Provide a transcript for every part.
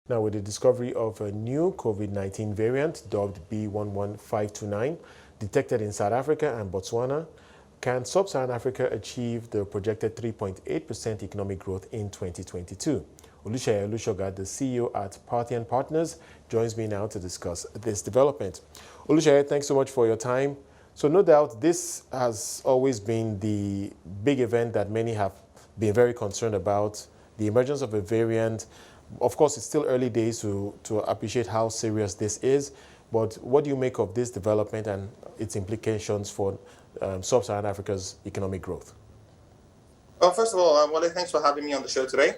Now, with the discovery of a new COVID-19 variant dubbed B11529 detected in South Africa and Botswana, can sub-Saharan Africa achieve the projected 3.8% economic growth in 2022? Seye Olusoga, the CEO at Parthian Partners, joins me now to discuss this development. Oluseye, thanks so much for your time. So no doubt this has always been the big event that many have been very concerned about, the emergence of a variant. Of course, it's still early days to appreciate how serious this is, but what do you make of this development and its implications for sub-Saharan Africa's economic growth? Well, first of all, Wale, thanks for having me on the show today.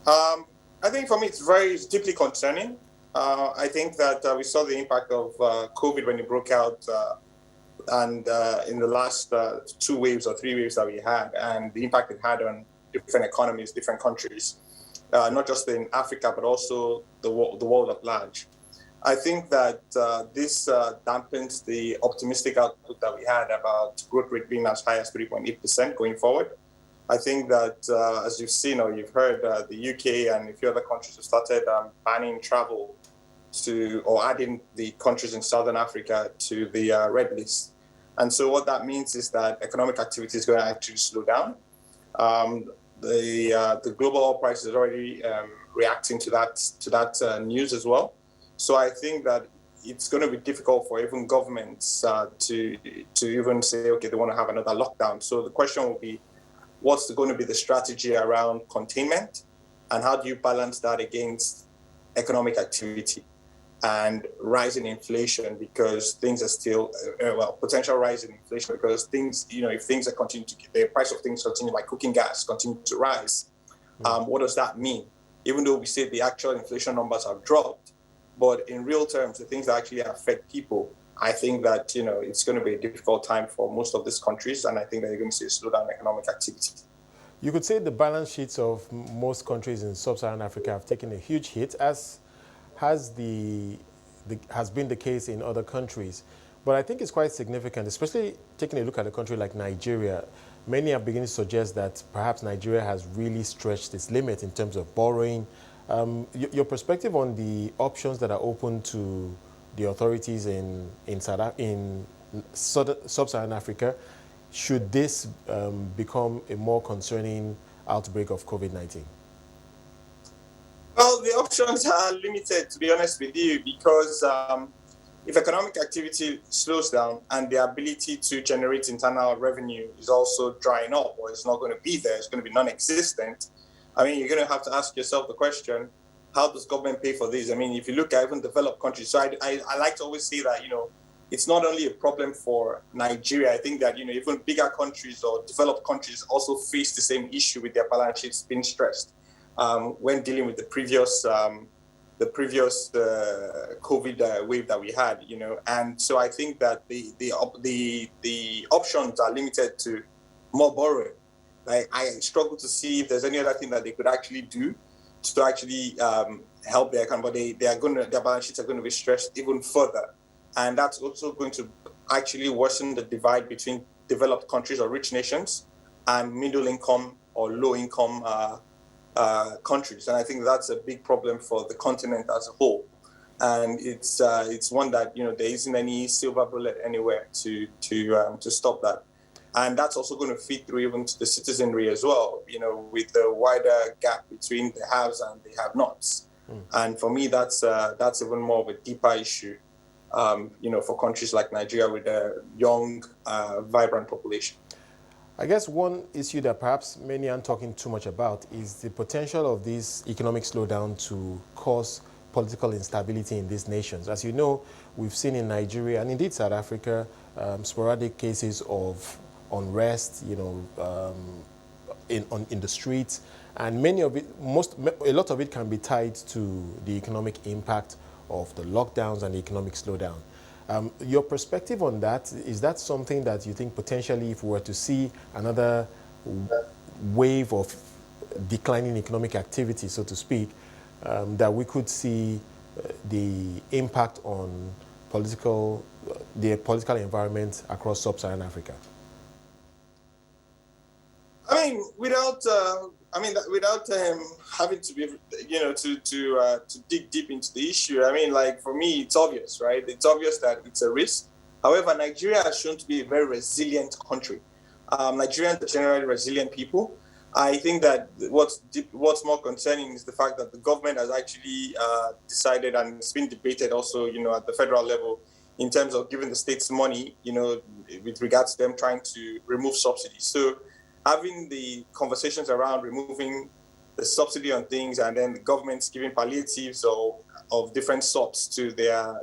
I think for me it's deeply concerning. I think that we saw the impact of COVID when it broke out and in the last 2 waves or 3 waves that we had, and the impact it had on different economies, different countries. Not just in Africa, but also the world at large. I think that this dampens the optimistic outlook that we had about growth rate being as high as 3.8% going forward. I think that, as you've seen or you've heard, the UK and a few other countries have started banning travel to, or adding the countries in Southern Africa to the red list. And so what that means is that economic activity is going to actually slow down. The global oil price is already reacting to that news as well. So I think that it's going to be difficult for even governments to even say, okay, they want to have another lockdown. So the question will be, what's going to be the strategy around containment, and how do you balance that against economic activity and rising inflation, because things are still, potential rise in inflation because things, if things are the price of things continue, like cooking gas, continue to rise. What does that mean? Even though we say the actual inflation numbers have dropped, but in real terms, the things that actually affect people, I think that, it's going to be a difficult time for most of these countries, and I think that you're going to see a slowdown in economic activity. You could say the balance sheets of most countries in sub-Saharan Africa have taken a huge hit, as has been the case in other countries. But I think it's quite significant, especially taking a look at a country like Nigeria. Many are beginning to suggest that perhaps Nigeria has really stretched its limit in terms of borrowing. Your perspective on the options that are open to the authorities in sub-Saharan Africa, should this become a more concerning outbreak of COVID-19? Well, the options are limited, to be honest with you, because if economic activity slows down and the ability to generate internal revenue is also drying up, or it's not going to be there, it's going to be non-existent, I mean, you're going to have to ask yourself the question, how does government pay for this? I mean, if you look at even developed countries, so I like to always say that, it's not only a problem for Nigeria. I think that, even bigger countries or developed countries also face the same issue with their balance sheets being stressed when dealing with the previous COVID wave that we had, And so I think that the options are limited to more borrowing. Like, I struggle to see if there's any other thing that they could actually do to actually help their economy. But their balance sheets are going to be stressed even further. And that's also going to actually worsen the divide between developed countries or rich nations and middle income or low income countries. And I think that's a big problem for the continent as a whole. And it's one that, there isn't any silver bullet anywhere to stop that. And that's also going to feed through even to the citizenry as well, with the wider gap between the haves and the have-nots. And for me, that's even more of a deeper issue. For countries like Nigeria with a young, vibrant population. I guess one issue that perhaps many aren't talking too much about is the potential of this economic slowdown to cause political instability in these nations. As you know, we've seen in Nigeria and indeed South Africa sporadic cases of unrest, in the streets, and a lot of it can be tied to the economic impact of the lockdowns and the economic slowdown. Your perspective on that, is that something that you think potentially, if we were to see another wave of declining economic activity, so to speak, that we could see the impact on the political environment across sub-Saharan Africa? I mean, I mean, without having to be, to dig deep into the issue, I mean, like, for me, it's obvious, right? It's obvious that it's a risk. However, Nigeria has shown to be a very resilient country. Nigerians are generally resilient people. I think that what's more concerning is the fact that the government has actually decided, and it's been debated also, at the federal level, in terms of giving the states money, with regards to them trying to remove subsidies. So having the conversations around removing the subsidy on things, and then the government's giving palliatives of different sorts to their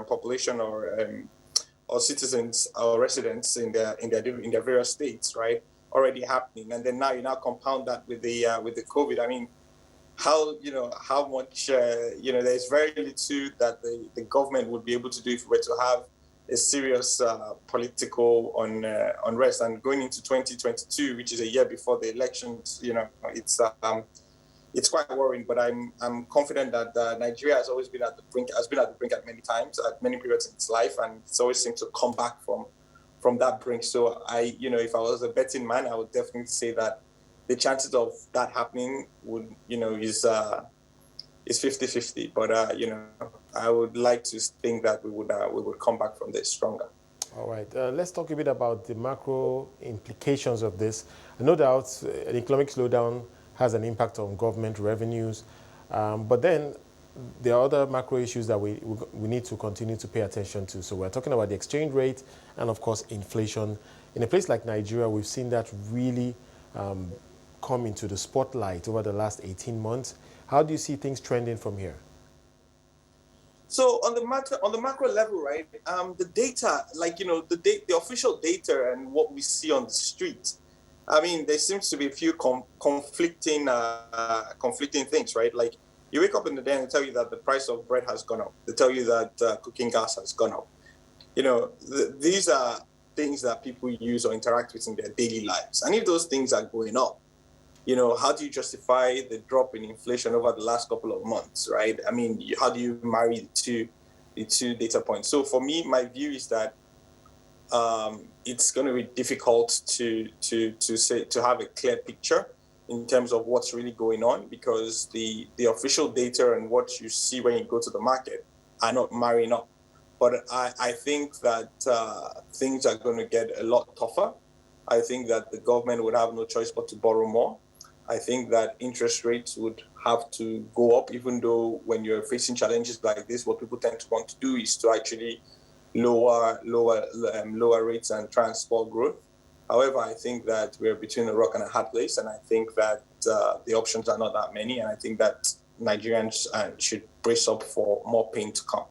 population or citizens or residents in their various states, right? Already happening, and then now you compound that with the COVID. I mean, how much there's very little that the government would be able to do if we were to have a serious political unrest. And going into 2022, which is a year before the elections, it's quite worrying. But I'm confident that Nigeria has always been at the brink at many times, at many periods in its life, and it's always seemed to come back from that brink. So if I was a betting man, I would definitely say that the chances of that happening would, is 50-50. But I would like to think that we would come back from this stronger. All right. Let's talk a bit about the macro implications of this. No doubt, an economic slowdown has an impact on government revenues, but then there are other macro issues that we need to continue to pay attention to. So we're talking about the exchange rate and, of course, inflation. In a place like Nigeria, we've seen that really come into the spotlight over the last 18 months. How do you see things trending from here? So on the macro level, right, the data, the official data and what we see on the street, I mean, there seems to be a few conflicting things, right? Like, you wake up in the day and they tell you that the price of bread has gone up. They tell you that cooking gas has gone up. These are things that people use or interact with in their daily lives. And if those things are going up, how do you justify the drop in inflation over the last couple of months, right? I mean, how do you marry the two data points? So for me, my view is that it's going to be difficult to have a clear picture in terms of what's really going on, because the official data and what you see when you go to the market are not marrying up. But I think that things are going to get a lot tougher. I think that the government would have no choice but to borrow more. I think that interest rates would have to go up, even though when you're facing challenges like this, what people tend to want to do is to actually lower rates and try and spur growth. However, I think that we're between a rock and a hard place, and I think that the options are not that many, and I think that Nigerians should brace up for more pain to come.